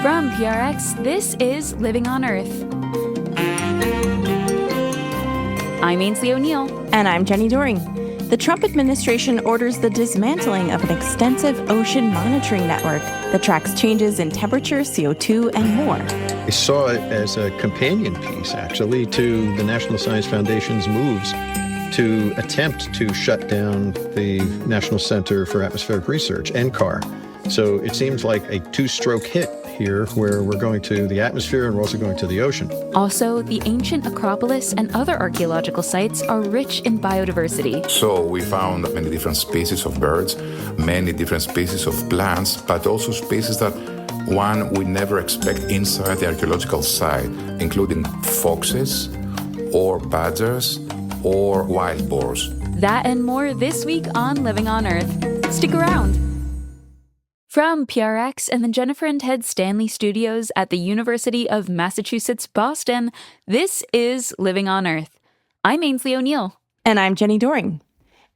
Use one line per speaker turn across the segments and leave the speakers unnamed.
From PRX, this is Living on Earth. I'm Ainsley O'Neill.
And I'm Jenny Doring. The Trump administration orders the dismantling of an extensive ocean monitoring network that tracks changes in temperature, CO2, and more.
I saw it as a companion piece, actually, to the National Science Foundation's moves to attempt to shut down the National Center for Atmospheric Research, NCAR. So it seems like a two-stroke hit here, where we're going to the atmosphere and we're also going to the ocean.
Also, the ancient Acropolis and other archaeological sites are rich in biodiversity.
So we found many different species of birds, many different species of plants, but also species that one would never expect inside the archaeological site, including foxes or badgers or wild boars.
That and more this week on Living on Earth. Stick around. From PRX and the Jennifer and Ted Stanley Studios at the University of Massachusetts, Boston, this is Living on Earth. I'm Ainsley O'Neill.
And I'm Jenny Doring.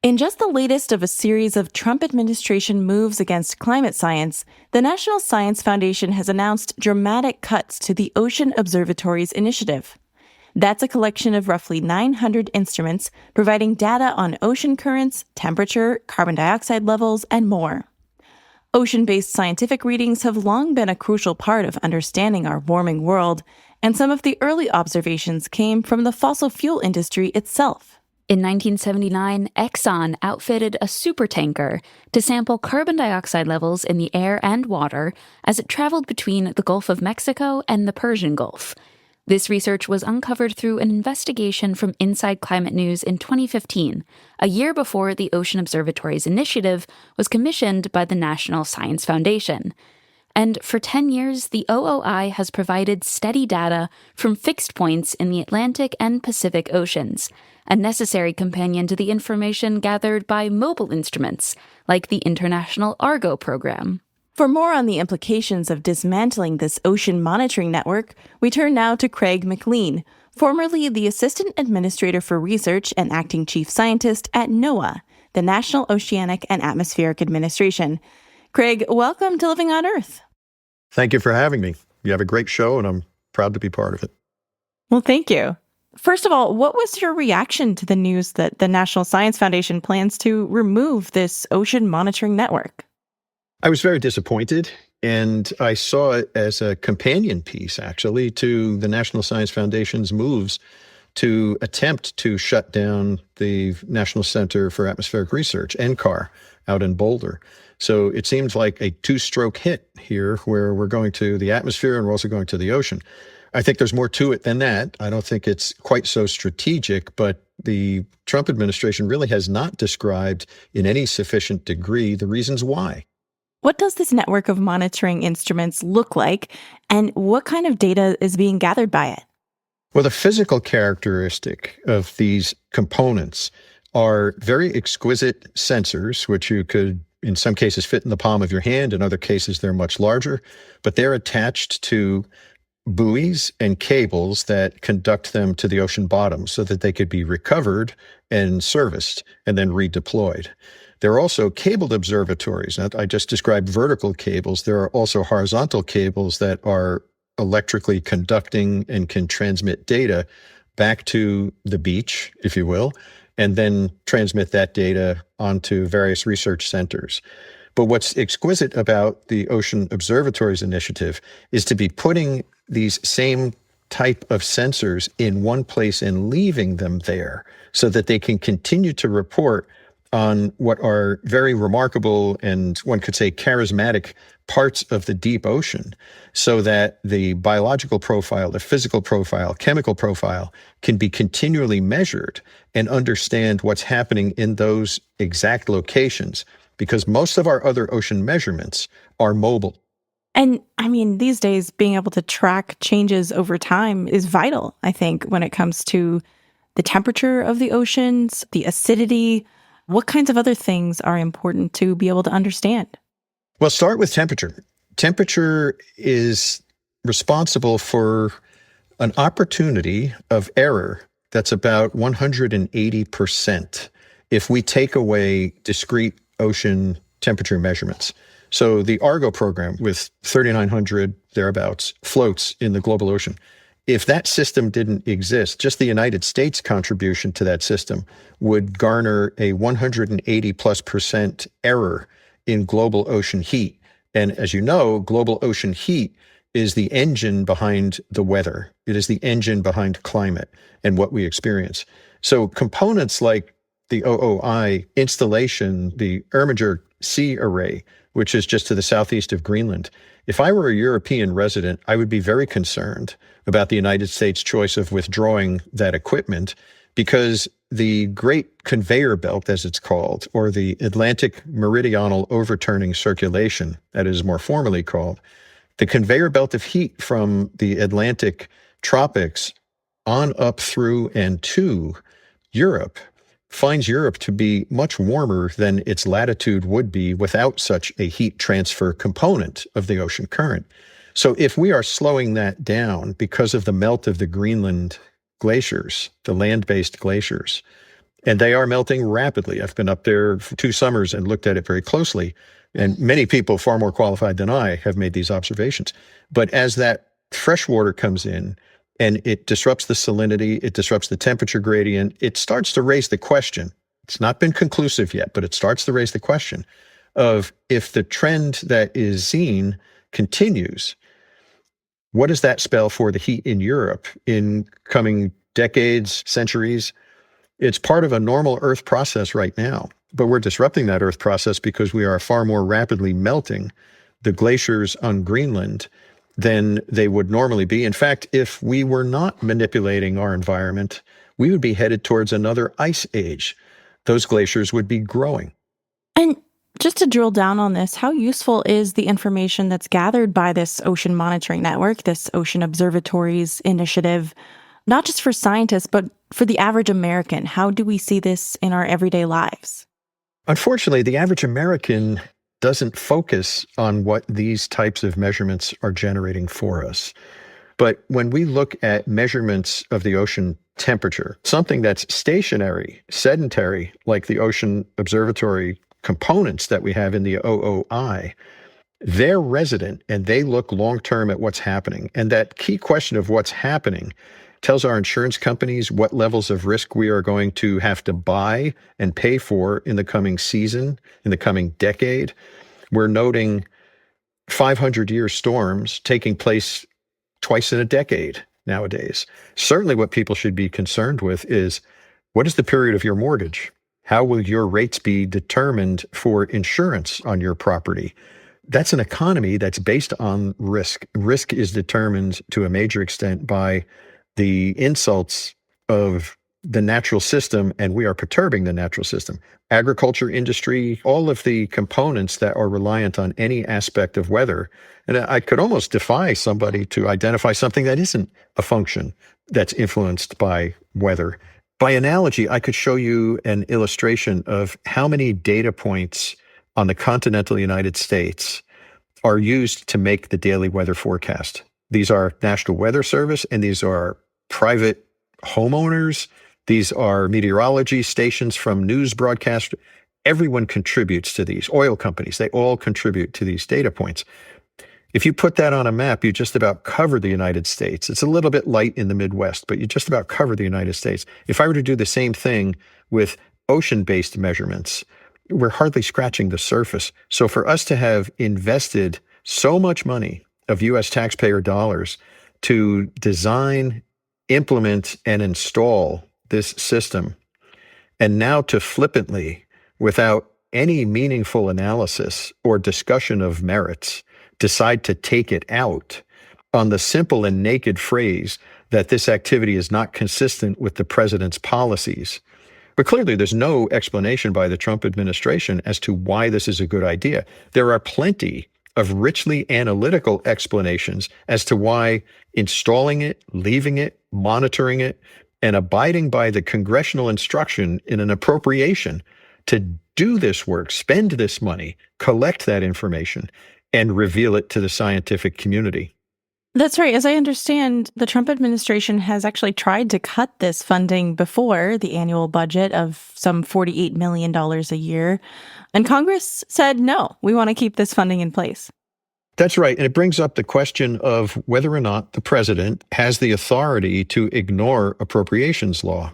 In just the latest of a series of Trump administration moves against climate science, the National Science Foundation has announced dramatic cuts to the Ocean Observatories Initiative. That's a collection of roughly 900 instruments providing data on ocean currents, temperature, carbon dioxide levels, and more. Ocean-based scientific readings have long been a crucial part of understanding our warming world, and some of the early observations came from the fossil fuel industry itself.
In 1979, Exxon outfitted a supertanker to sample carbon dioxide levels in the air and water as it traveled between the Gulf of Mexico and the Persian Gulf. This research was uncovered through an investigation from Inside Climate News in 2015, a year before the Ocean Observatories Initiative was commissioned by the National Science Foundation. And for 10 years, the OOI has provided steady data from fixed points in the Atlantic and Pacific Oceans, a necessary companion to the information gathered by mobile instruments, like the International Argo program.
For more on the implications of dismantling this ocean monitoring network, we turn now to Craig McLean, formerly the Assistant Administrator for Research and Acting Chief Scientist at NOAA, the National Oceanic and Atmospheric Administration. Craig, welcome to Living on Earth.
Thank you for having me. You have a great show, and I'm proud to be part of it.
Well, thank you. First of all, what was your reaction to the news that the National Science Foundation plans to remove this ocean monitoring network?
I was very disappointed, and I saw it as a companion piece, actually, to the National Science Foundation's moves to attempt to shut down the National Center for Atmospheric Research, NCAR, out in Boulder. So it seems like a two-stroke hit here, where we're going to the atmosphere and we're also going to the ocean. I think there's more to it than that. I don't think it's quite so strategic, but the Trump administration really has not described in any sufficient degree the reasons why.
What does this network of monitoring instruments look like, and what kind of data is being gathered by it?
Well, the physical characteristic of these components are very exquisite sensors, which you could, in some cases, fit in the palm of your hand. In other cases, they're much larger, but they're attached to buoys and cables that conduct them to the ocean bottom so that they could be recovered and serviced and then redeployed. There are also cabled observatories. Now, I just described vertical cables. There are also horizontal cables that are electrically conducting and can transmit data back to the beach, if you will, and then transmit that data onto various research centers. But what's exquisite about the Ocean Observatories Initiative is to be putting these same type of sensors in one place and leaving them there so that they can continue to report on what are very remarkable and, one could say, charismatic parts of the deep ocean, so that the biological profile, the physical profile, chemical profile can be continually measured and understand what's happening in those exact locations, because most of our other ocean measurements are mobile.
And I mean, these days, being able to track changes over time is vital, I think, when it comes to the temperature of the oceans, the acidity. What kinds of other things are important to be able to understand?
Well, start with temperature. Temperature is responsible for an opportunity of error that's about 180% if we take away discrete ocean temperature measurements. So the Argo program with 3,900 thereabouts floats in the global ocean. If that system didn't exist, just the United States contribution to that system would garner a 180+% error in global ocean heat. And as you know, global ocean heat is the engine behind the weather. It is the engine behind climate and what we experience. So components like the OOI installation, the Erminger Sea Array, which is just to the southeast of Greenland. If I were a European resident, I would be very concerned about the United States' choice of withdrawing that equipment, because the Great Conveyor Belt, as it's called, or the Atlantic Meridional Overturning Circulation, that is more formally called, the conveyor belt of heat from the Atlantic tropics on up through and to Europe finds Europe to be much warmer than its latitude would be without such a heat transfer component of the ocean current. So if we are slowing that down because of the melt of the Greenland glaciers, the land-based glaciers, and they are melting rapidly. I've been up there for 2 summers and looked at it very closely, and many people far more qualified than I have made these observations. But as that fresh water comes in, and it disrupts the salinity, it disrupts the temperature gradient, it starts to raise the question. It's not been conclusive yet, but it starts to raise the question of, if the trend that is seen continues, what does that spell for the heat in Europe in coming decades, centuries? It's part of a normal Earth process right now, but we're disrupting that Earth process because we are far more rapidly melting the glaciers on Greenland than they would normally be. In fact, if we were not manipulating our environment, we would be headed towards another ice age. Those glaciers would be growing.
And just to drill down on this, how useful is the information that's gathered by this ocean monitoring network, this Ocean Observatories Initiative, not just for scientists, but for the average American? How do we see this in our everyday lives?
Unfortunately, the average American doesn't focus on what these types of measurements are generating for us. But when we look at measurements of the ocean temperature, something that's stationary, sedentary, like the ocean observatory components that we have in the OOI, they're resident and they look long-term at what's happening. And that key question of what's happening tells our insurance companies what levels of risk we are going to have to buy and pay for in the coming season, in the coming decade. We're noting 500-year storms taking place twice in a decade nowadays. Certainly what people should be concerned with is, what is the period of your mortgage? How will your rates be determined for insurance on your property? That's an economy that's based on risk. Risk is determined to a major extent by the insults of the natural system, and we are perturbing the natural system. Agriculture, industry, all of the components that are reliant on any aspect of weather. And I could almost defy somebody to identify something that isn't a function that's influenced by weather. By analogy, I could show you an illustration of how many data points on the continental United States are used to make the daily weather forecast. These are National Weather Service, and these are private homeowners. These are meteorology stations from news broadcast. Everyone contributes to these. Oil companies, they all contribute to these data points. If you put that on a map, you just about cover the United States. It's a little bit light in the Midwest, but you just about cover the United States. If I were to do the same thing with ocean-based measurements, we're hardly scratching the surface. So for us to have invested so much money of U.S. taxpayer dollars to design, implement, and install this system, and now to flippantly, without any meaningful analysis or discussion of merits, decide to take it out on the simple and naked phrase that this activity is not consistent with the president's policies. But clearly, there's no explanation by the Trump administration as to why this is a good idea. There are plenty of richly analytical explanations as to why installing it, leaving it, monitoring it, and abiding by the congressional instruction in an appropriation to do this work, spend this money, collect that information, and reveal it to the scientific community.
That's right. As I understand, the Trump administration has actually tried to cut this funding before, the annual budget of some $48 million a year. And Congress said, no, we want to keep this funding in place.
That's right. And it brings up the question of whether or not the president has the authority to ignore appropriations law.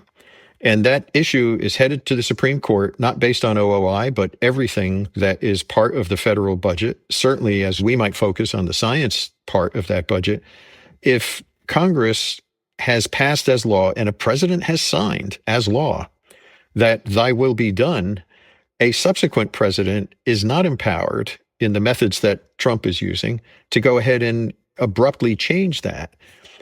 And that issue is headed to the Supreme Court, not based on OOI, but everything that is part of the federal budget, certainly as we might focus on the science part of that budget. If Congress has passed as law and a president has signed as law that thy will be done, a subsequent president is not empowered in the methods that Trump is using to go ahead and abruptly change that.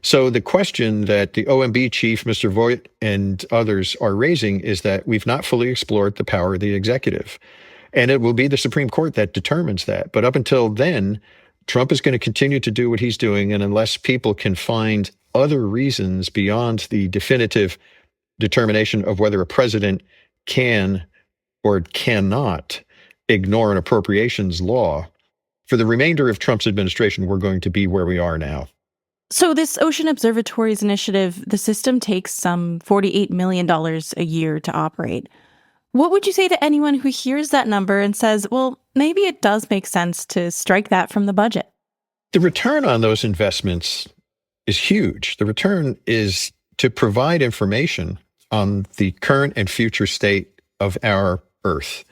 So the question that the OMB chief, Mr. Voigt, and others are raising is that we've not fully explored the power of the executive. And it will be the Supreme Court that determines that. But up until then, Trump is going to continue to do what he's doing. And unless people can find other reasons beyond the definitive determination of whether a president can or cannot ignore an appropriations law, for the remainder of Trump's administration, we're going to be where we are now.
So this Ocean Observatories Initiative, the system takes some $48 million a year to operate. What would you say to anyone who hears that number and says, well, maybe it does make sense to strike that from the budget?
The return on those investments is huge. The return is to provide information on the current and future state of our Earth.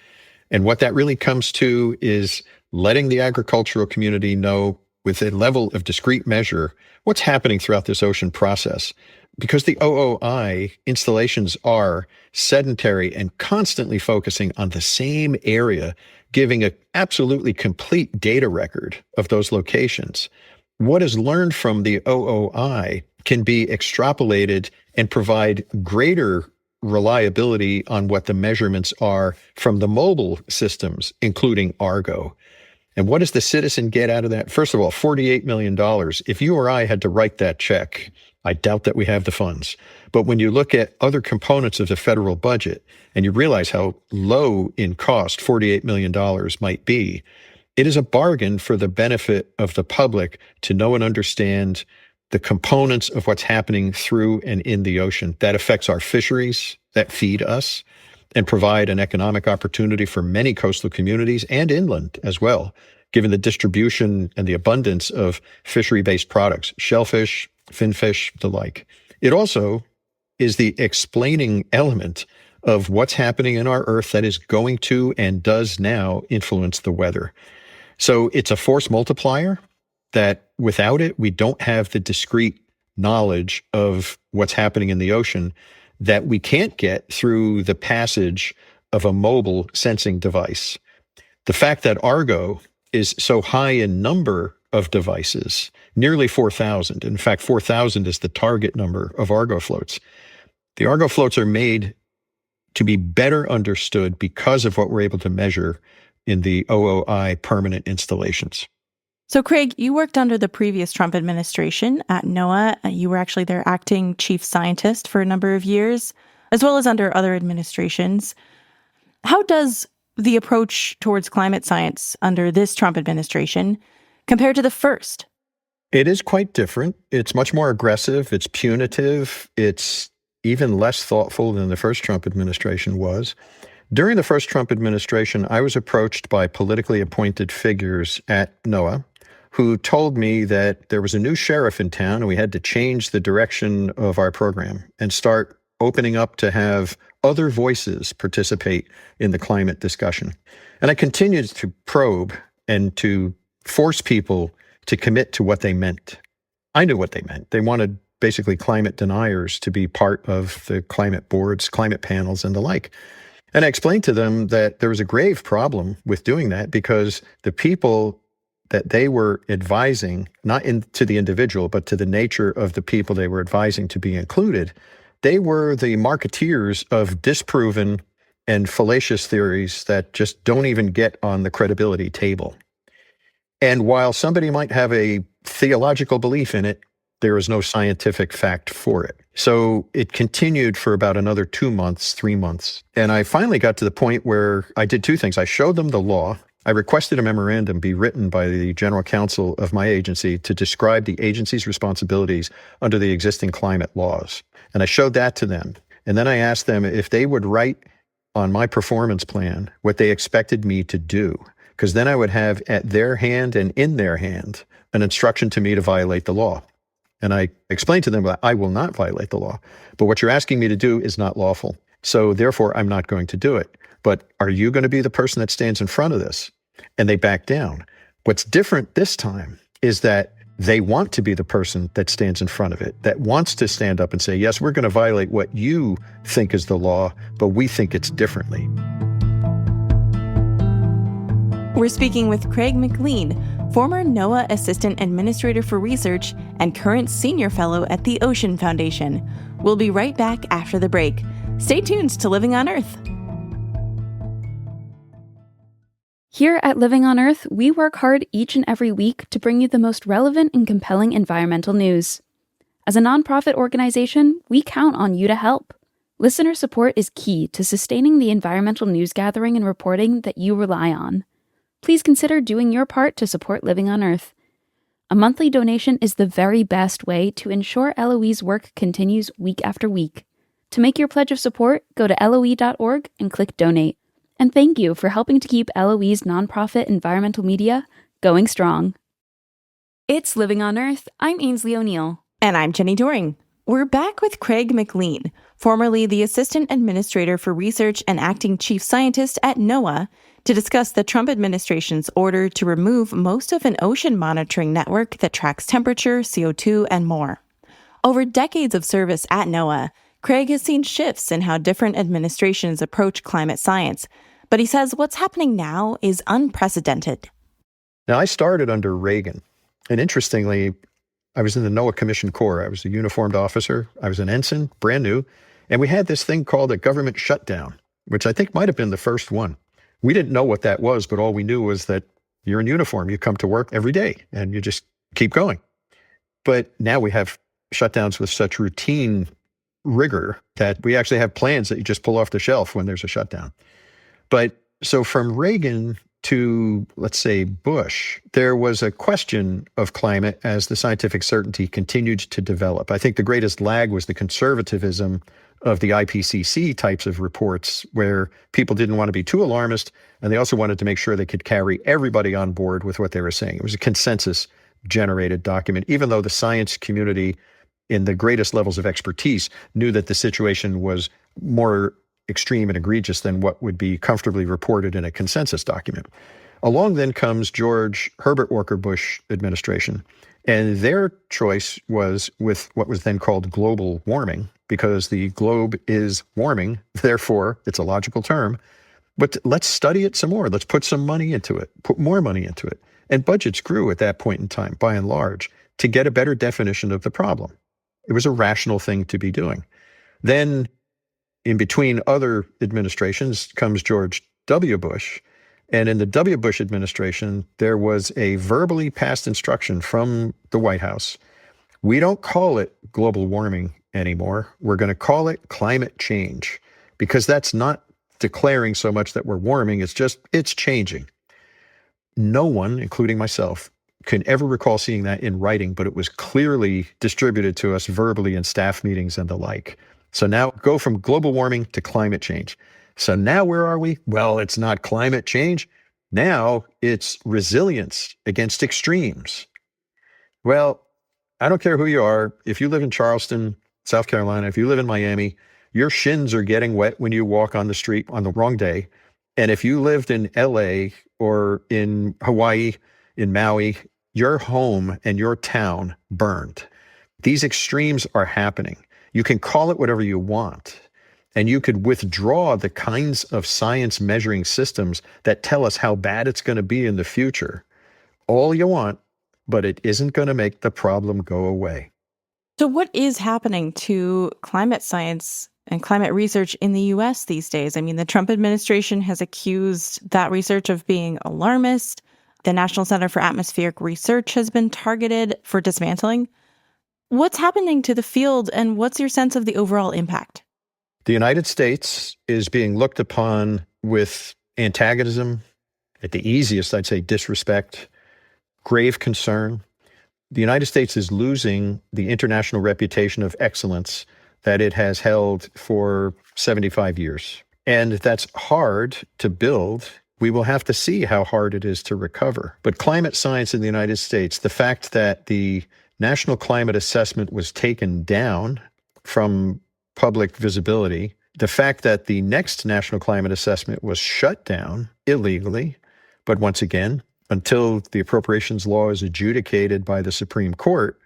And what that really comes to is letting the agricultural community know with a level of discrete measure what's happening throughout this ocean process. Because the OOI installations are sedentary and constantly focusing on the same area, giving an absolutely complete data record of those locations. What is learned from the OOI can be extrapolated and provide greater reliability on what the measurements are from the mobile systems, including Argo. And what does the citizen get out of that? First of all, $48 million. If you or I had to write that check, I doubt that we have the funds. But when you look at other components of the federal budget and you realize how low in cost $48 million might be, it is a bargain for the benefit of the public to know and understand the components of what's happening through and in the ocean. That affects our fisheries that feed us and provide an economic opportunity for many coastal communities and inland as well, given the distribution and the abundance of fishery-based products, shellfish, finfish, the like. It also is the explaining element of what's happening in our Earth that is going to and does now influence the weather. So it's a force multiplier that without it, we don't have the discrete knowledge of what's happening in the ocean that we can't get through the passage of a mobile sensing device. The fact that Argo is so high in number of devices, nearly 4,000. In fact, 4,000 is the target number of Argo floats. The Argo floats are made to be better understood because of what we're able to measure in the OOI permanent installations.
So, Craig, you worked under the previous Trump administration at NOAA. You were actually their acting chief scientist for a number of years, as well as under other administrations. How does the approach towards climate science under this Trump administration compare to the first?
It is quite different. It's much more aggressive. It's punitive. It's even less thoughtful than the first Trump administration was. During the first Trump administration, I was approached by politically appointed figures at NOAA who told me that there was a new sheriff in town and we had to change the direction of our program and start opening up to have other voices participate in the climate discussion. And I continued to probe and to force people to commit to what they meant. I knew what they meant. They wanted basically climate deniers to be part of the climate boards, climate panels, and the like. And I explained to them that there was a grave problem with doing that because the people that they were advising, not to the individual, but to the nature of the people they were advising to be included, they were the marketeers of disproven and fallacious theories that just don't even get on the credibility table. And while somebody might have a theological belief in it, there is no scientific fact for it. So it continued for about another 2 months, 3 months. And I finally got to the point where I did two things. I showed them the law I requested a memorandum be written by the general counsel of my agency to describe the agency's responsibilities under the existing climate laws. And I showed that to them. And then I asked them if they would write on my performance plan what they expected me to do, because then I would have at their hand and in their hand an instruction to me to violate the law. And I explained to them that I will not violate the law, but what you're asking me to do is not lawful. So therefore, I'm not going to do it. But are you going to be the person that stands in front of this? And they back down. What's different this time is that they want to be the person that stands in front of it, that wants to stand up and say, yes, we're going to violate what you think is the law, but we think it's differently.
We're speaking with Craig McLean, former NOAA Assistant Administrator for Research and current Senior Fellow at the Ocean Foundation. We'll be right back after the break. Stay tuned to Living on Earth.
Here at Living on Earth, we work hard each and every week to bring you the most relevant and compelling environmental news. As a nonprofit organization, we count on you to help. Listener support is key to sustaining the environmental news gathering and reporting that you rely on. Please consider doing your part to support Living on Earth. A monthly donation is the very best way to ensure LOE's work continues week after week. To make your pledge of support, go to LOE.org and click Donate. And thank you for helping to keep LOE's nonprofit environmental media going strong. It's Living on Earth. I'm Ainsley O'Neill.
And I'm Jenny Doring. We're back with Craig McLean, formerly the Assistant Administrator for Research and Acting Chief Scientist at NOAA, to discuss the Trump administration's order to remove most of an ocean monitoring network that tracks temperature, CO2, and more. Over decades of service at NOAA, Craig has seen shifts in how different administrations approach climate science, but he says what's happening now is unprecedented.
Now, I started under Reagan, and interestingly, I was in the NOAA Commissioned Corps. I was a uniformed officer. I was an ensign, brand new, and we had this thing called a government shutdown, which I think might have been the first one. We didn't know what that was, but all we knew was that you're in uniform. You come to work every day, and you just keep going. But now we have shutdowns with such routine rigor that we actually have plans that you just pull off the shelf when there's a shutdown. But so from Reagan to, let's say, Bush, there was a question of climate as the scientific certainty continued to develop. I think the greatest lag was the conservatism of the IPCC types of reports, where people didn't want to be too alarmist, and they also wanted to make sure they could carry everybody on board with what they were saying. It was a consensus-generated document, even though the science community in the greatest levels of expertise knew that the situation was more extreme and egregious than what would be comfortably reported in a consensus document. Along then comes George Herbert Walker Bush administration, and their choice was with what was then called global warming, because the globe is warming, therefore it's a logical term, but let's study it some more. Let's put some money into it, put more money into it. And budgets grew at that point in time, by and large, to get a better definition of the problem. It was a rational thing to be doing. Then, in between other administrations, comes George W. Bush. And in the W. Bush administration, there was a verbally passed instruction from the White House. We don't call it global warming anymore. We're going to call it climate change, because that's not declaring so much that we're warming. It's changing. No one, including myself, can ever recall seeing that in writing, but it was clearly distributed to us verbally in staff meetings and the like. So now go from global warming to climate change. So now where are we? Well, it's not climate change. Now it's resilience against extremes. Well, I don't care who you are. If you live in Charleston, South Carolina, if you live in Miami, your shins are getting wet when you walk on the street on the wrong day. And if you lived in LA or in Hawaii, in Maui, your home and your town burned. These extremes are happening. You can call it whatever you want, and you could withdraw the kinds of science measuring systems that tell us how bad it's going to be in the future all you want, but it isn't going to make the problem go away.
So what is happening to climate science and climate research in the U.S. these days? I mean, the Trump administration has accused that research of being alarmist. The National Center for Atmospheric Research has been targeted for dismantling. What's happening to the field, and what's your sense of the overall impact?
The United States is being looked upon with antagonism at the easiest, I'd say disrespect, grave concern. The United States is losing the international reputation of excellence that it has held for 75 years. And that's hard to build. We will have to see how hard it is to recover. But climate science in the United States, the fact that the National Climate Assessment was taken down from public visibility, the fact that the next National Climate Assessment was shut down illegally, but once again, until the appropriations law is adjudicated by the Supreme Court,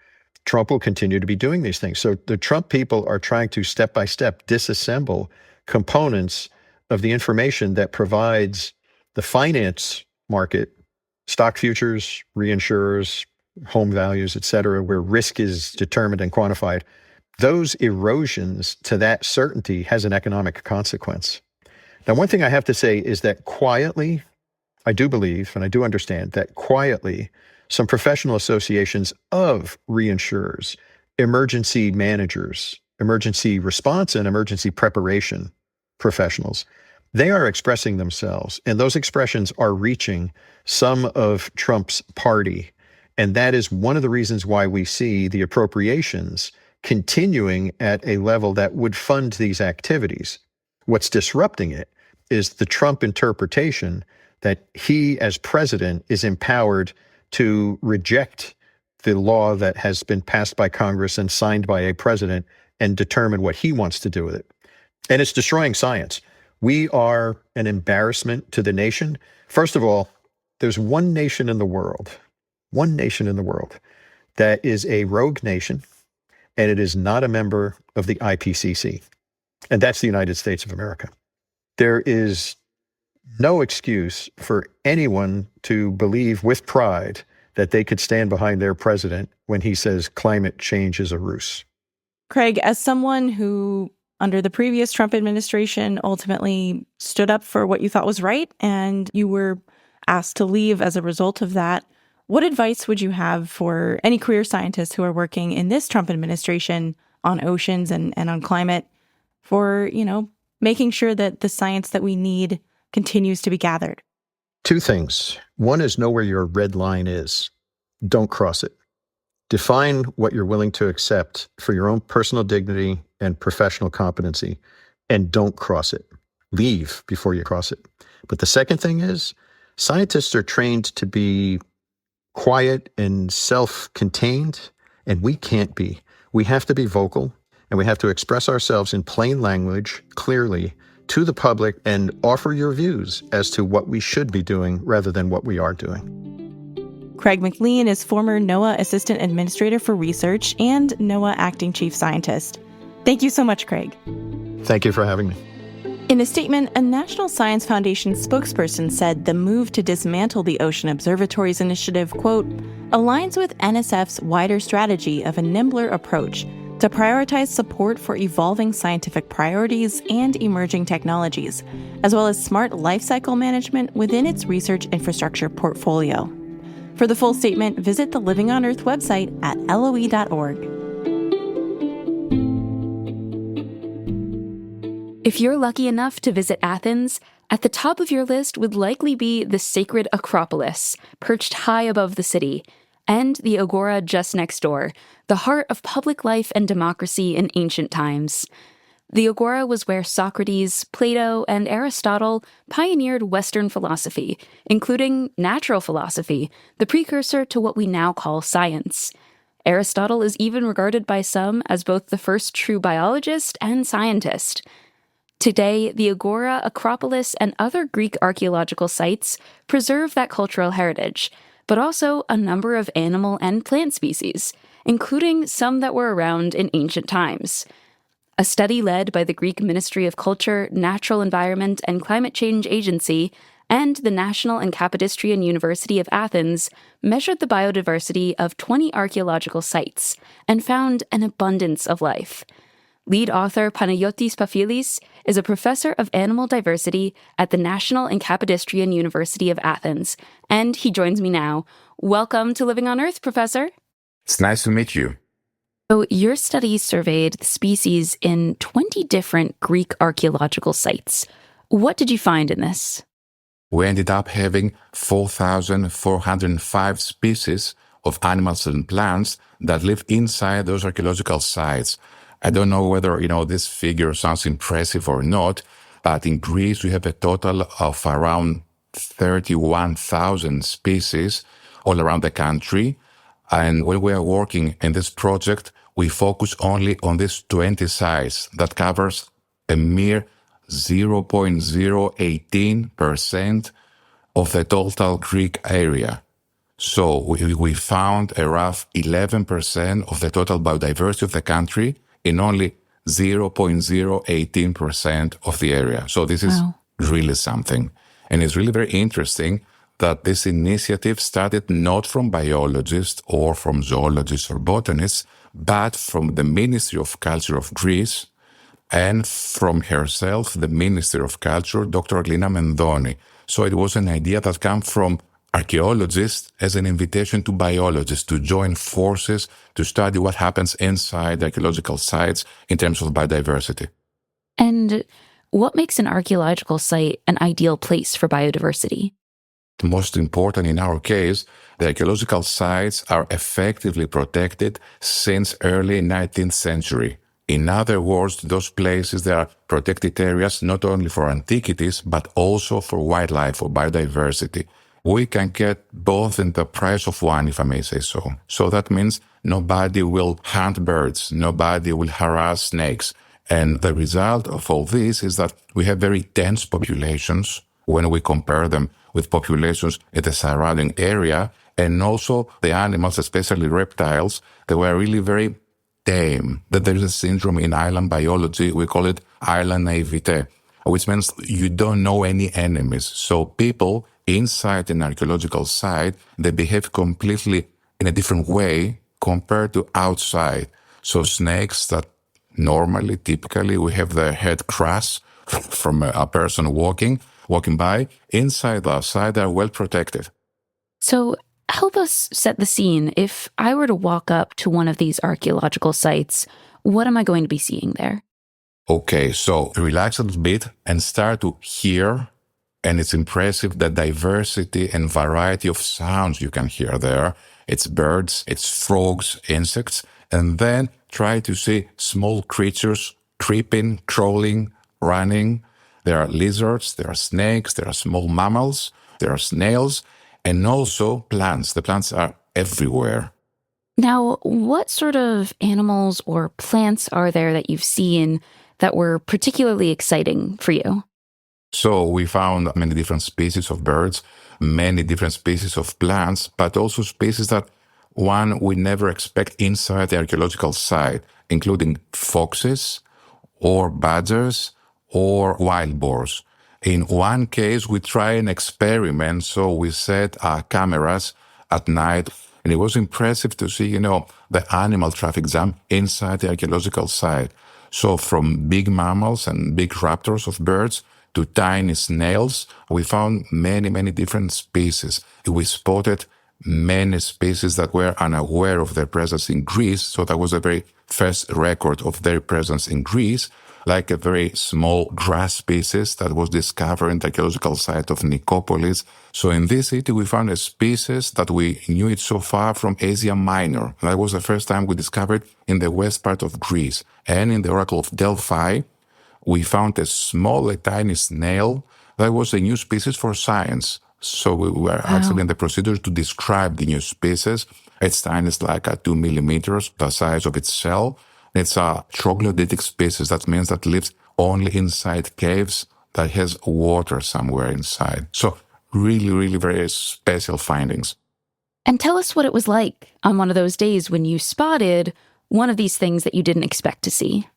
Trump will continue to be doing these things. So the Trump people are trying to step by step disassemble components of the information that provides the finance market, stock futures, reinsurers, home values, et cetera, where risk is determined and quantified. Those erosions to that certainty has an economic consequence. Now, one thing I have to say is that quietly, I do believe, and I do understand that quietly, some professional associations of reinsurers, emergency managers, emergency response and emergency preparation professionals, they are expressing themselves. And those expressions are reaching some of Trump's party. And that is one of the reasons why we see the appropriations continuing at a level that would fund these activities. What's disrupting it is the Trump interpretation that he, as president, is empowered to reject the law that has been passed by Congress and signed by a president and determine what he wants to do with it. And it's destroying science. We are an embarrassment to the nation. First of all, there's one nation in the world that is a rogue nation, and it is not a member of the IPCC. And that's the United States of America. There is no excuse for anyone to believe with pride that they could stand behind their president when he says climate change is a ruse.
Craig, as someone who, under the previous Trump administration, ultimately stood up for what you thought was right, and you were asked to leave as a result of that, what advice would you have for any career scientists who are working in this Trump administration on oceans and on climate for, making sure that the science that we need continues to be gathered?
Two things. One is know where your red line is. Don't cross it. Define what you're willing to accept for your own personal dignity and professional competency, and don't cross it. Leave before you cross it. But the second thing is, scientists are trained to be quiet and self-contained, and we can't be. We have to be vocal, and we have to express ourselves in plain language, clearly, to the public, and offer your views as to what we should be doing rather than what we are doing.
Craig McLean is former NOAA Assistant Administrator for Research and NOAA Acting Chief Scientist. Thank you so much, Craig.
Thank you for having me.
In a statement, a National Science Foundation spokesperson said the move to dismantle the Ocean Observatories Initiative, quote, aligns with NSF's wider strategy of a nimbler approach to prioritize support for evolving scientific priorities and emerging technologies, as well as smart life cycle management within its research infrastructure portfolio. For the full statement, visit the Living on Earth website at loe.org.
If you're lucky enough to visit Athens, at the top of your list would likely be the sacred Acropolis, perched high above the city, and the Agora just next door, the heart of public life and democracy in ancient times. The Agora was where Socrates, Plato, and Aristotle pioneered Western philosophy, including natural philosophy, the precursor to what we now call science. Aristotle is even regarded by some as both the first true biologist and scientist. Today, the Agora, Acropolis, and other Greek archaeological sites preserve that cultural heritage, but also a number of animal and plant species, including some that were around in ancient times. A study led by the Greek Ministry of Culture, Natural Environment, and Climate Change Agency and the National and Kapodistrian University of Athens measured the biodiversity of 20 archaeological sites and found an abundance of life. Lead author Panayotis Pafilis is a professor of animal diversity at the National and Kapodistrian University of Athens, and he joins me now. Welcome to Living on Earth, Professor.
It's nice to meet you.
So your study surveyed the species in 20 different Greek archaeological sites. What did you find in this?
We ended up having 4,405 species of animals and plants that live inside those archaeological sites. I don't know whether, this figure sounds impressive or not, but in Greece we have a total of around 31,000 species all around the country. And when we are working in this project, we focus only on these 20 sites that covers a mere 0.018% of the total Greek area. So we found a rough 11% of the total biodiversity of the country in only 0.018% of the area. So this is really something. And it's really very interesting that this initiative started not from biologists or from zoologists or botanists, but from the Ministry of Culture of Greece and from herself, the Minister of Culture, Dr. Glina Mendoni. So it was an idea that came from archaeologists as an invitation to biologists to join forces to study what happens inside archaeological sites in terms of biodiversity.
And what makes an archaeological site an ideal place for biodiversity?
Most important in our case, the archaeological sites are effectively protected since early 19th century. In other words, those places, they are protected areas not only for antiquities, but also for wildlife, for biodiversity. We can get both in the price of one, if I may say so. So that means nobody will hunt birds, nobody will harass snakes. And the result of all this is that we have very dense populations when we compare them with populations in the surrounding area. And also the animals, especially reptiles, they were really very tame. That there is a syndrome in island biology, we call it island naivete, which means you don't know any enemies. So people inside an archaeological site, they behave completely in a different way compared to outside. So snakes that normally, typically, we have their head crushed from a person walking by, inside the site, they're well protected.
So help us set the scene. If I were to walk up to one of these archaeological sites, what am I going to be seeing there?
Okay, so relax a little bit and start to hear. And it's impressive the diversity and variety of sounds you can hear there. It's birds, it's frogs, insects, and then try to see small creatures creeping, crawling, running. There are lizards, there are snakes, there are small mammals, there are snails, and also plants. The plants are everywhere.
Now, what sort of animals or plants are there that you've seen that were particularly exciting for you?
So we found many different species of birds, many different species of plants, but also species that one we never expect inside the archaeological site, including foxes or badgers or wild boars. In one case, we tried an experiment, so we set our cameras at night, and it was impressive to see, the animal traffic jam inside the archaeological site. So from big mammals and big raptors of birds to tiny snails, we found many, many different species. We spotted many species that were unaware of their presence in Greece. So that was the very first record of their presence in Greece, like a very small grass species that was discovered in the archaeological site of Acropolis. So in this city, we found a species that we knew it so far from Asia Minor. That was the first time we discovered in the west part of Greece. And in the Oracle of Delphi, we found a small, a tiny snail that was a new species for science. So we were actually in the procedure to describe the new species. It's tiny, it's like 2 millimeters, the size of its shell. It's a troglodytic species. That means that lives only inside caves that has water somewhere inside. So really, really very special findings.
And tell us what it was like on one of those days when you spotted one of these things that you didn't expect to see.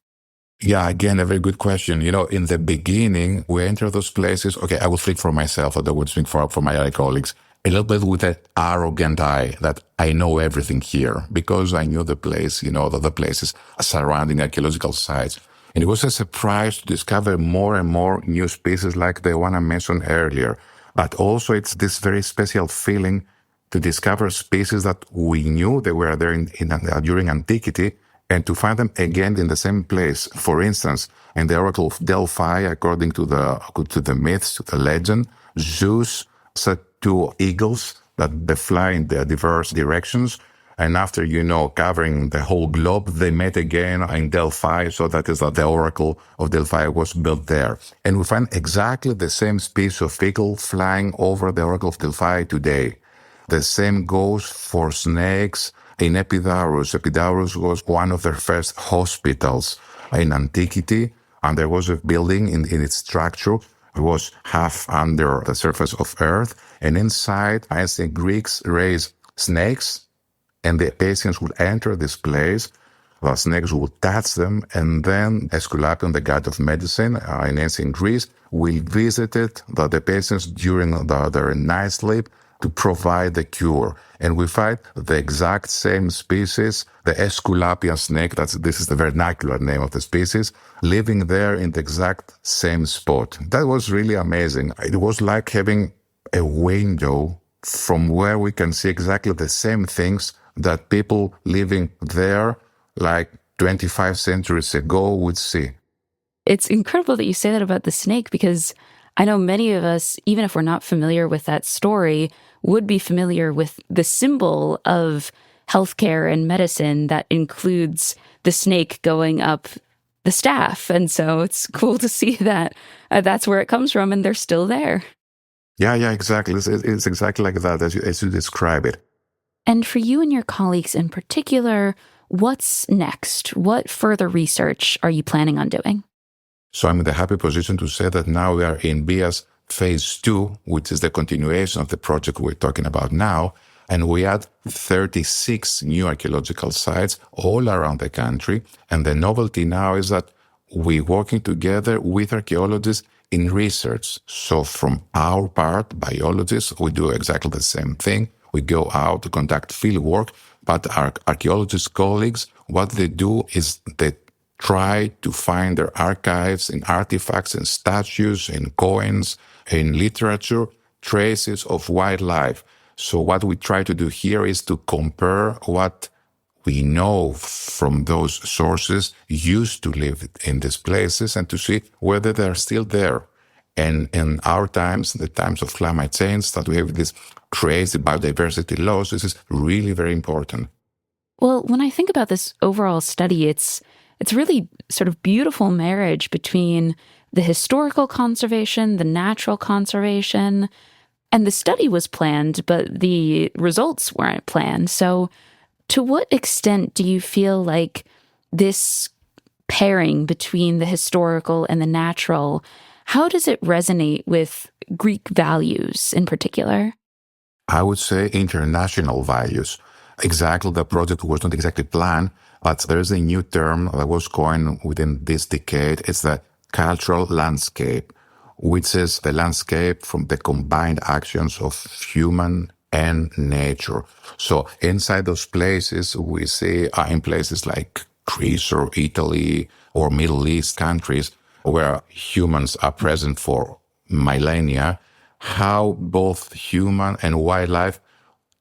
Yeah, again, a very good question. In the beginning, we enter those places. Okay, I will speak for myself, or I would speak for my other colleagues. A little bit with that arrogant eye that I know everything here because I knew the place, the places surrounding archaeological sites. And it was a surprise to discover more and more new species like the one I mentioned earlier. But also it's this very special feeling to discover species that we knew they were there during antiquity, and to find them again in the same place. For instance, in the Oracle of Delphi, according to the myths, to the legend, Zeus set two eagles that they fly in the diverse directions. And after, covering the whole globe, they met again in Delphi. So that is that the Oracle of Delphi was built there. And we find exactly the same species of eagle flying over the Oracle of Delphi today. The same goes for snakes in Epidaurus. Epidaurus was one of their first hospitals in antiquity. And there was a building in its structure. It was half under the surface of earth. And inside, ancient Greeks raised snakes. And the patients would enter this place, the snakes would touch them, and then Aesculapion, the god of medicine in ancient Greece, will visit the patients during their night sleep to provide the cure. And we find the exact same species, the Aesculapian snake, this is the vernacular name of the species, living there in the exact same spot. That was really amazing. It was like having a window from where we can see exactly the same things that people living there like 25 centuries ago would see.
It's incredible that you say that about the snake, because I know many of us, even if we're not familiar with that story, would be familiar with the symbol of healthcare and medicine that includes the snake going up the staff. And so it's cool to see that that's where it comes from and they're still there.
Yeah, exactly. It's exactly like that as you describe it.
And for you and your colleagues in particular, what's next? What further research are you planning on doing?
So I'm in the happy position to say that now we are in BIA's phase 2, which is the continuation of the project we're talking about now. And we add 36 new archaeological sites all around the country. And the novelty now is that we're working together with archaeologists in research. So from our part, biologists, we do exactly the same thing. We go out to conduct field work, but our archaeologist colleagues, what they do is they try to find their archives in artifacts, in statues, in coins, in literature, traces of wildlife. So what we try to do here is to compare what we know from those sources used to live in these places and to see whether they're still there. And in our times, the times of climate change, that we have this crazy biodiversity loss, this is really very important.
Well, when I think about this overall study, it's really sort of beautiful marriage between the historical conservation, the natural conservation, and the study was planned, but the results weren't planned. So to what extent do you feel like this pairing between the historical and the natural, how does it resonate with Greek values in particular?
I would say international values. Exactly, the project was not exactly planned, but there's a new term that was coined within this decade. It's the cultural landscape, which is the landscape from the combined actions of human and nature. So inside those places, we see in places like Greece or Italy or Middle East countries where humans are present for millennia, how both human and wildlife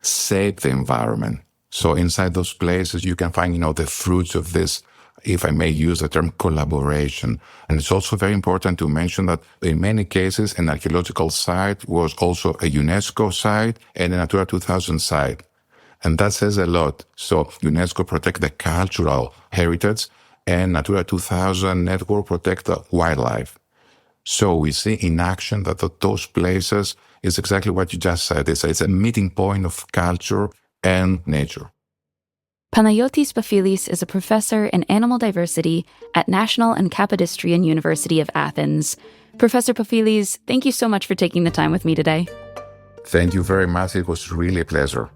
shape the environment. So inside those places, you can find, the fruits of this, if I may use the term, collaboration. And it's also very important to mention that in many cases, an archaeological site was also a UNESCO site and a Natura 2000 site. And that says a lot. So UNESCO protect the cultural heritage and Natura 2000 network protect the wildlife. So we see in action that those places is exactly what you just said. It's a meeting point of culture and nature.
Panayotis Pafilis is a professor in animal diversity at National and Kapodistrian University of Athens. Professor Pafilis, thank you so much for taking the time with me today.
Thank you very much. It was really a pleasure.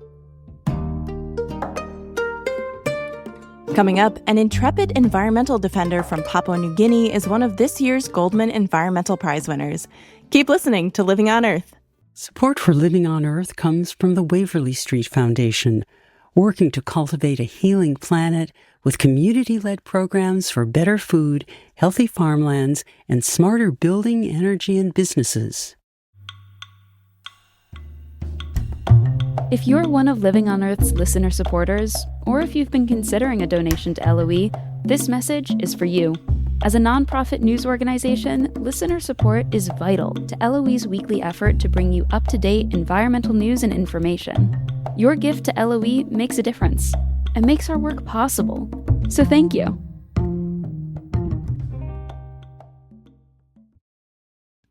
Coming up, an intrepid environmental defender from Papua New Guinea is one of this year's Goldman Environmental Prize winners. Keep listening to Living on Earth.
Support for Living on Earth comes from the Waverly Street Foundation, working to cultivate a healing planet with community-led programs for better food, healthy farmlands, and smarter building, energy, and businesses.
If you're one of Living on Earth's listener supporters, or if you've been considering a donation to LOE, this message is for you. As a nonprofit news organization, listener support is vital to LOE's weekly effort to bring you up-to-date environmental news and information. Your gift to LOE makes a difference and makes our work possible. So thank you.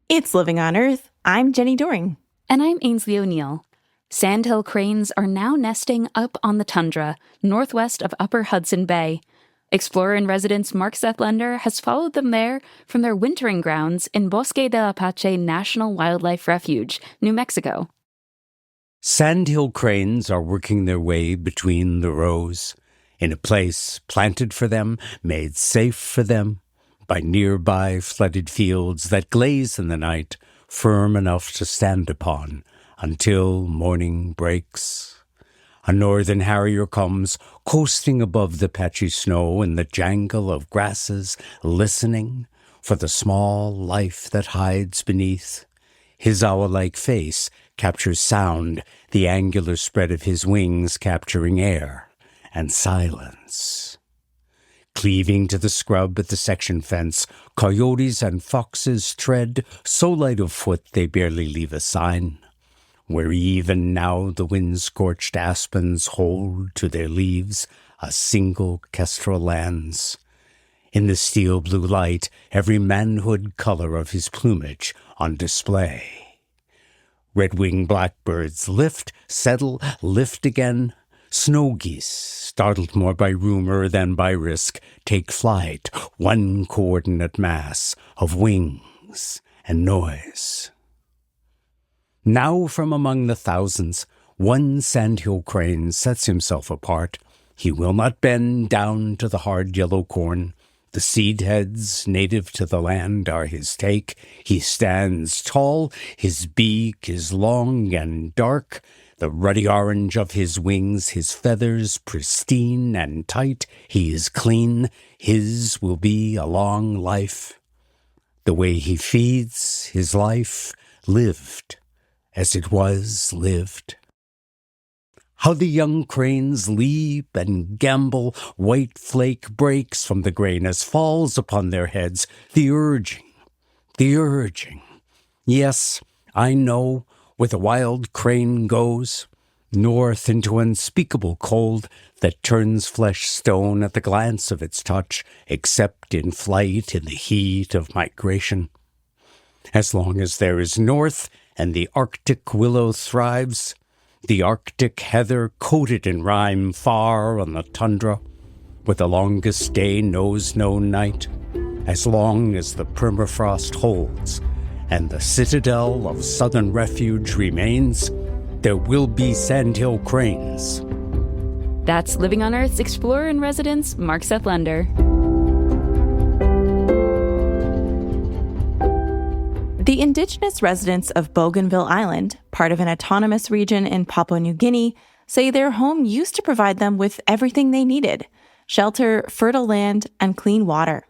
It's Living on Earth. I'm Jenny Doring.
And I'm Ainsley O'Neill. Sandhill cranes are now nesting up on the tundra, northwest of Upper Hudson Bay. Explorer-in-residence Mark Sethlander has followed them there from their wintering grounds in Bosque del Apache National Wildlife Refuge, New Mexico.
Sandhill cranes are working their way between the rows, in a place planted for them, made safe for them, by nearby flooded fields that glaze in the night, firm enough to stand upon, until morning breaks. A northern harrier comes, coasting above the patchy snow in the jangle of grasses, listening for the small life that hides beneath. His owl-like face captures sound, the angular spread of his wings capturing air and silence. Cleaving to the scrub at the section fence, coyotes and foxes tread, so light of foot they barely leave a sign. Where even now the wind-scorched aspens hold to their leaves a single kestrel lands. In the steel-blue light, every manhood color of his plumage on display. Red-winged blackbirds lift, settle, lift again. Snow geese, startled more by rumor than by risk, take flight, one coordinate mass of wings and noise. Now from among the thousands, one sandhill crane sets himself apart. He will not bend down to the hard yellow corn. The seed heads native to the land are his take. He stands tall, his beak is long and dark, the ruddy orange of his wings, his feathers pristine and tight. He is clean, his will be a long life. The way he feeds, his life lived, as it was lived. How the young cranes leap and gambol, white flake breaks from the grain as falls upon their heads. The urging. Yes, I know where the wild crane goes, north into unspeakable cold that turns flesh stone at the glance of its touch, except in flight in the heat of migration. As long as there is north and the Arctic willow thrives, the Arctic heather coated in rime far on the tundra, where the longest day knows no night, as long as the permafrost holds and the citadel of southern refuge remains, there will be sandhill cranes.
That's Living on Earth's Explorer-in-Residence, Mark Sethlander.
The indigenous residents of Bougainville Island, part of an autonomous region in Papua New Guinea, say their home used to provide them with everything they needed: shelter, fertile land, and clean water.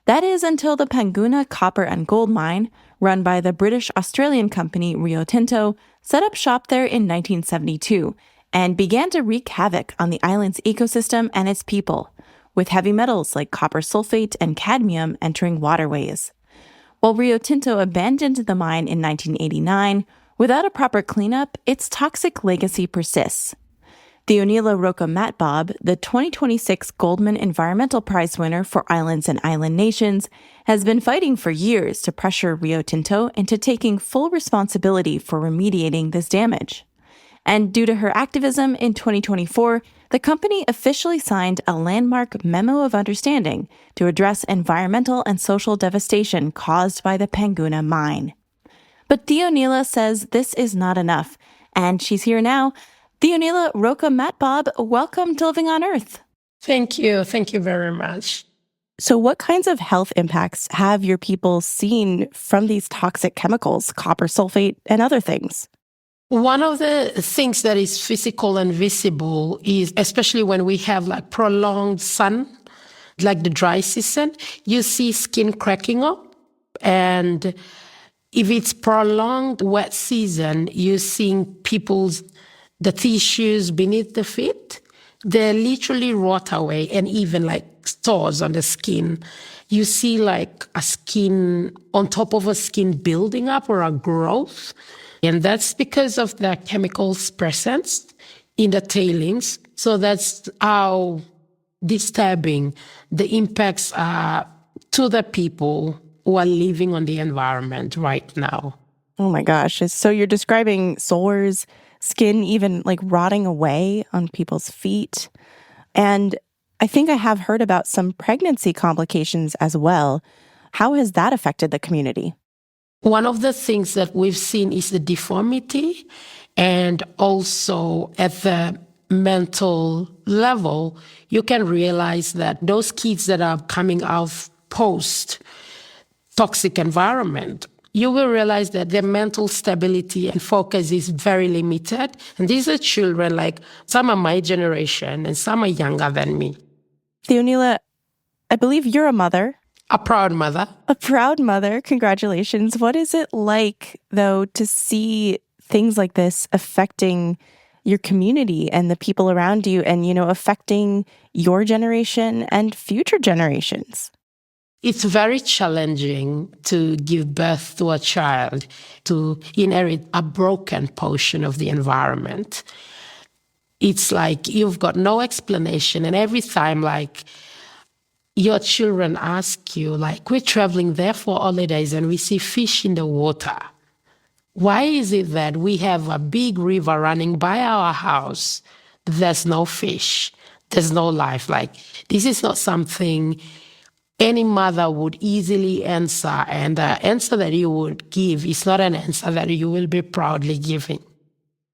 That is until the Panguna copper and gold mine, run by the British-Australian company Rio Tinto, set up shop there in 1972 and began to wreak havoc on the island's ecosystem and its people, with heavy metals like copper sulfate and cadmium entering waterways. While Rio Tinto abandoned the mine in 1989, without a proper cleanup, its toxic legacy persists. Theonila Roka Matbob, the 2026 Goldman Environmental Prize Winner for Islands and Island Nations, has been fighting for years to pressure Rio Tinto into taking full responsibility for remediating this damage. And due to her activism in 2024, the company officially signed a landmark Memo of Understanding to address environmental and social devastation caused by the Panguna mine. But Theonila says this is not enough, and she's here now. Theonila Roka Matbob, welcome to Living on Earth.
Thank you. Thank you very much.
So what kinds of health impacts have your people seen from these toxic chemicals, copper sulfate and other things?
One of the things that is physical and visible is, especially when we have like prolonged sun, like the dry season, you see skin cracking up. And if it's prolonged wet season, you're seeing people's the tissues beneath the feet, they literally rot away, and even like stores on the skin. You see like a skin on top of a skin building up or a growth. And that's because of the chemicals present in the tailings. So that's how disturbing the impacts are to the people who are living on the environment right now.
Oh my gosh. So you're describing sores, skin even like rotting away on people's feet. And I think I have heard about some pregnancy complications as well. How has that affected the community?
One of the things that we've seen is the deformity, and also at the mental level, you can realize that those kids that are coming out post toxic environment, you will realize that their mental stability and focus is very limited. And these are children, like some are my generation and some are younger than me.
Theonila, I believe you're a mother.
A proud mother.
A proud mother. Congratulations. What is it like, though, to see things like this affecting your community and the people around you and, affecting your generation and future generations?
It's very challenging to give birth to a child, to inherit a broken portion of the environment. It's like you've got no explanation. And every time, like, your children ask you, like, we're traveling there for holidays and we see fish in the water. Why is it that we have a big river running by our house? There's no fish. There's no life. Like, this is not something any mother would easily answer. And the answer that you would give is not an answer that you will be proudly giving.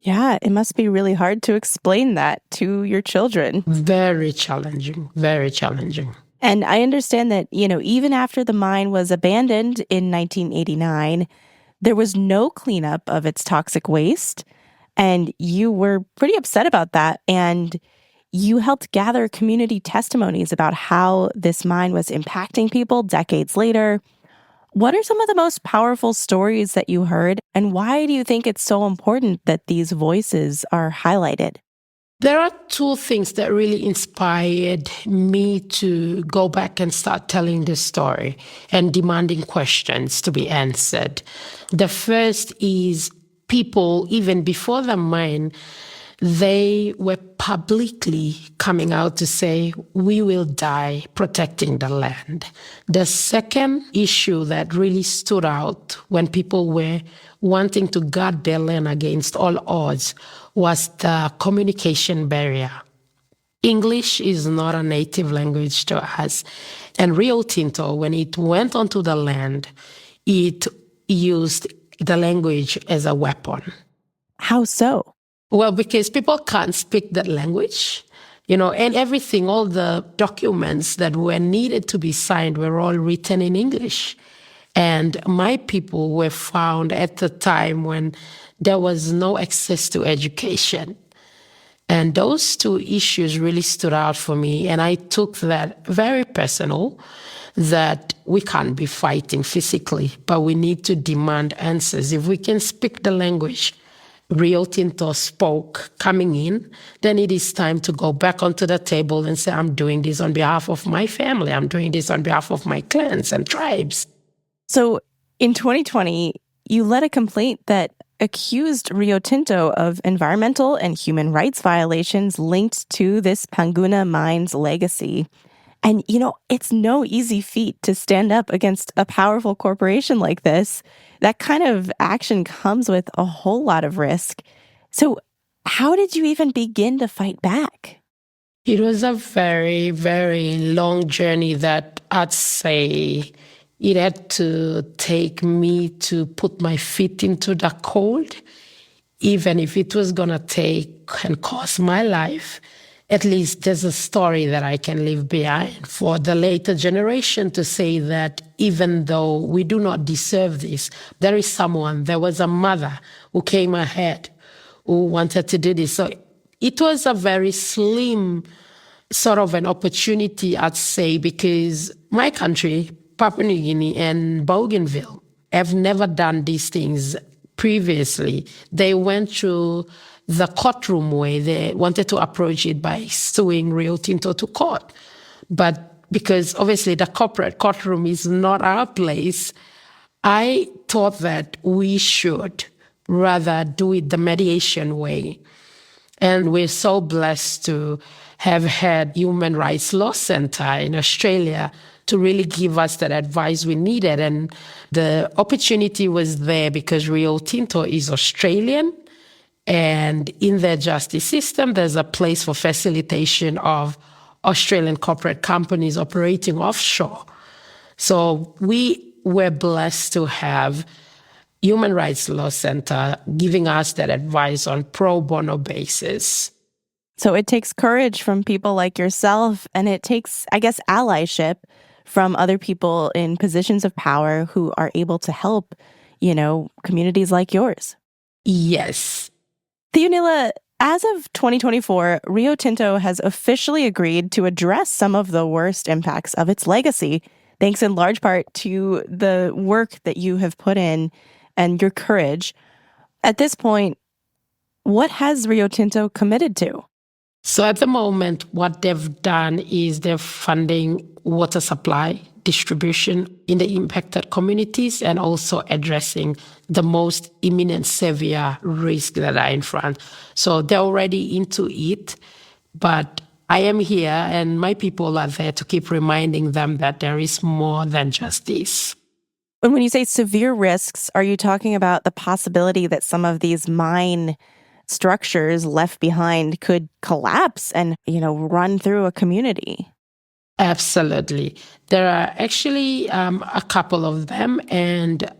Yeah, it must be really hard to explain that to your children.
Very challenging, very challenging.
And I understand that, even after the mine was abandoned in 1989, there was no cleanup of its toxic waste. And you were pretty upset about that. And you helped gather community testimonies about how this mine was impacting people decades later. What are some of the most powerful stories that you heard? And why do you think it's so important that these voices are highlighted?
There are two things that really inspired me to go back and start telling the story and demanding questions to be answered. The first is people, even before the mine, they were publicly coming out to say, we will die protecting the land. The second issue that really stood out when people were wanting to guard their land against all odds was the communication barrier. English is not a native language to us. And Rio Tinto, when it went onto the land, it used the language as a weapon.
How so?
Well, because people can't speak that language, and everything, all the documents that were needed to be signed were all written in English. And my people were found at the time when there was no access to education. And those two issues really stood out for me. And I took that very personal, that we can't be fighting physically, but we need to demand answers. If we can speak the language Rio Tinto spoke coming in, then it is time to go back onto the table and say, I'm doing this on behalf of my family. I'm doing this on behalf of my clans and tribes.
So in 2020, you led a complaint that accused Rio Tinto of environmental and human rights violations linked to this Panguna mine's legacy. And, it's no easy feat to stand up against a powerful corporation like this. That kind of action comes with a whole lot of risk. So how did you even begin to fight back?
It was a very, very long journey that I'd say it had to take me to put my feet into the cold. Even if it was going to take and cost my life, at least there's a story that I can leave behind for the later generation to say that even though we do not deserve this, there was a mother who came ahead who wanted to do this. So it was a very slim sort of an opportunity, I'd say, because my country, Papua New Guinea and Bougainville, have never done these things previously. They went through the courtroom way. They wanted to approach it by suing Rio Tinto to court. But because obviously the corporate courtroom is not our place, I thought that we should rather do it the mediation way. And we're so blessed to have had Human Rights Law Center in Australia to really give us that advice we needed. And the opportunity was there because Rio Tinto is Australian. And in their justice system, there's a place for facilitation of Australian corporate companies operating offshore. So we were blessed to have Human Rights Law Center giving us that advice on pro bono basis.
So it takes courage from people like yourself, and it takes, I guess, allyship from other people in positions of power who are able to help, communities like yours.
Yes.
Theonila, as of 2024, Rio Tinto has officially agreed to address some of the worst impacts of its legacy, thanks in large part to the work that you have put in and your courage. At this point, what has Rio Tinto committed to?
So at the moment, what they've done is they're funding water supply distribution in the impacted communities and also addressing the most imminent severe risks that are in front. So they're already into it, but I am here and my people are there to keep reminding them that there is more than just this.
And when you say severe risks, are you talking about the possibility that some of these mine structures left behind could collapse and, run through a community?
Absolutely. There are actually a couple of them. And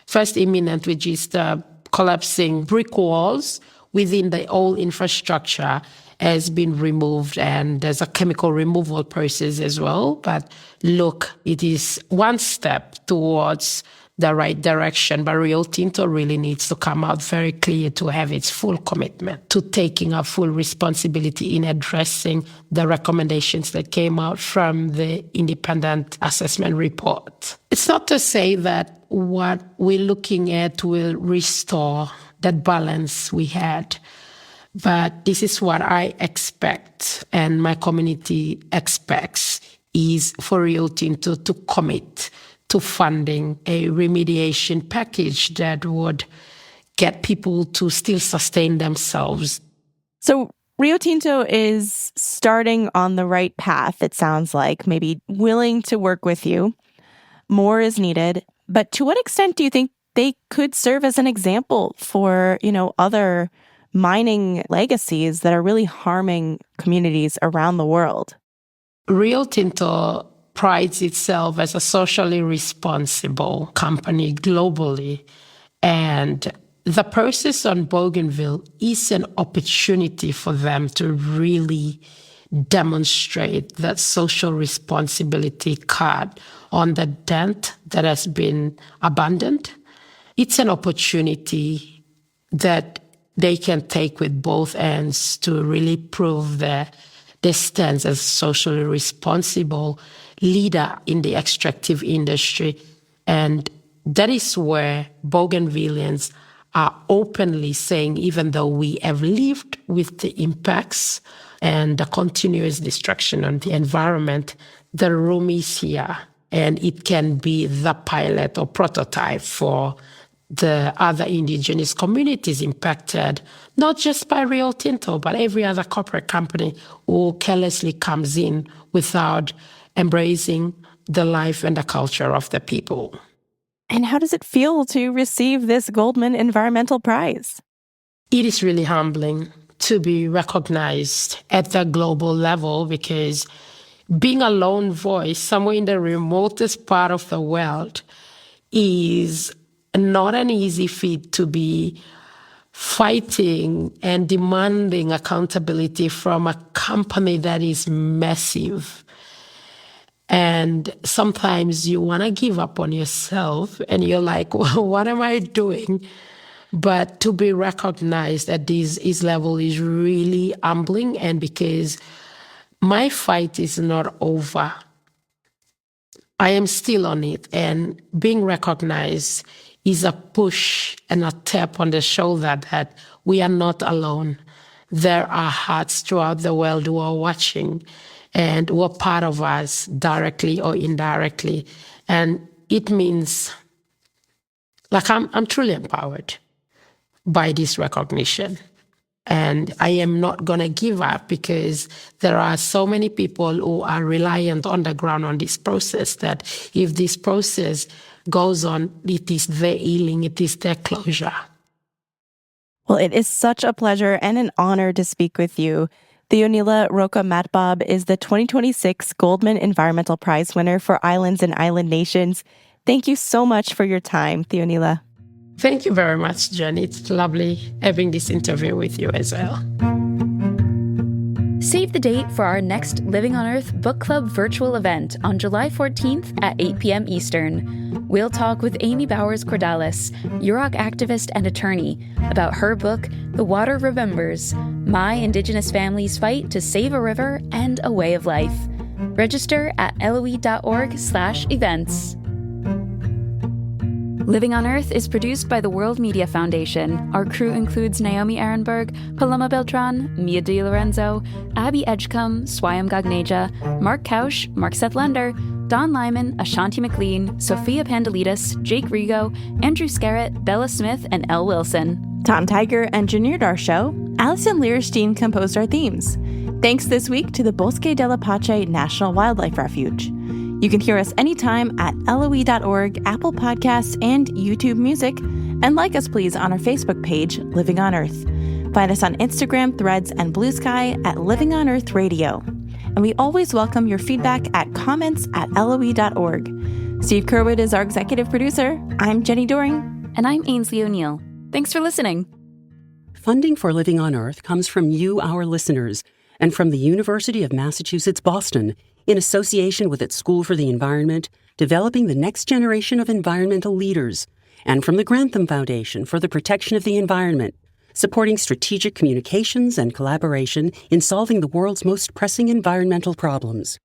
first imminent, which is the collapsing brick walls within the old infrastructure, has been removed, and there's a chemical removal process as well. But look, it is one step towards the right direction, but Rio Tinto really needs to come out very clear to have its full commitment to taking a full responsibility in addressing the recommendations that came out from the independent assessment report. It's not to say that what we're looking at will restore that balance we had, but this is what I expect and my community expects is for Rio Tinto to commit to funding a remediation package that would get people to still sustain themselves.
So Rio Tinto is starting on the right path, it sounds like, maybe willing to work with you. More is needed. But to what extent do you think they could serve as an example for, other mining legacies that are really harming communities around the world?
Rio Tinto prides itself as a socially responsible company globally. And the process on Bougainville is an opportunity for them to really demonstrate that social responsibility card on the dent that has been abandoned. It's an opportunity that they can take with both hands to really prove that they stand as a socially responsible leader in the extractive industry. And that is where Bougainvillians are openly saying, even though we have lived with the impacts and the continuous destruction on the environment, the room is here. And it can be the pilot or prototype for the other indigenous communities impacted, not just by Rio Tinto, but every other corporate company who carelessly comes in without embracing the life and the culture of the people.
And how does it feel to receive this Goldman Environmental Prize?
It is really humbling to be recognized at the global level because being a lone voice somewhere in the remotest part of the world is not an easy feat to be fighting and demanding accountability from a company that is massive. And sometimes you want to give up on yourself and you're like, well, what am I doing? But to be recognized at this level is really humbling, and because my fight is not over. I am still on it, and being recognized is a push and a tap on the shoulder that we are not alone. There are hearts throughout the world who are watching and who are part of us directly or indirectly. And it means, I'm truly empowered by this recognition. And I am not going to give up because there are so many people who are reliant on the ground on this process that if this process goes on, it is their healing, it is their closure.
Well, it is such a pleasure and an honor to speak with you. Theonila Roka Matbob is the 2026 Goldman Environmental Prize Winner for Islands and Island Nations. Thank you so much for your time, Theonila.
Thank you very much, Jen. It's lovely having this interview with you as well.
Save the date for our next Living on Earth Book Club virtual event on July 14th at 8 p.m. Eastern. We'll talk with Amy Bowers-Cordalis, Yurok activist and attorney, about her book, The Water Remembers, My Indigenous Family's Fight to Save a River and a Way of Life. Register at LOE.org/events. Living on Earth is produced by the World Media Foundation. Our crew includes Naomi Ehrenberg, Paloma Beltran, Mia DiLorenzo, Abby Edgecombe, Swayam Gagneja, Mark Kausch, Mark Seth Lender, Don Lyman, Ashanti McLean, Sophia Pandelitis, Jake Rigo, Andrew Scarrett, Bella Smith, and Elle Wilson.
Tom Tiger engineered our show. Allison Lierstein composed our themes. Thanks this week to the Bosque de la Pache National Wildlife Refuge. You can hear us anytime at LOE.org, Apple Podcasts, and YouTube Music. And like us, please, on our Facebook page, Living on Earth. Find us on Instagram, Threads, and Blue Sky at Living on Earth Radio. And we always welcome your feedback at comments@LOE.org. Steve Kerwood is our executive producer. I'm Jenny Doring.
And I'm Ainsley O'Neill. Thanks for listening.
Funding for Living on Earth comes from you, our listeners, and from the University of Massachusetts, Boston, in association with its School for the Environment, developing the next generation of environmental leaders, and from the Grantham Foundation for the Protection of the Environment, supporting strategic communications and collaboration in solving the world's most pressing environmental problems.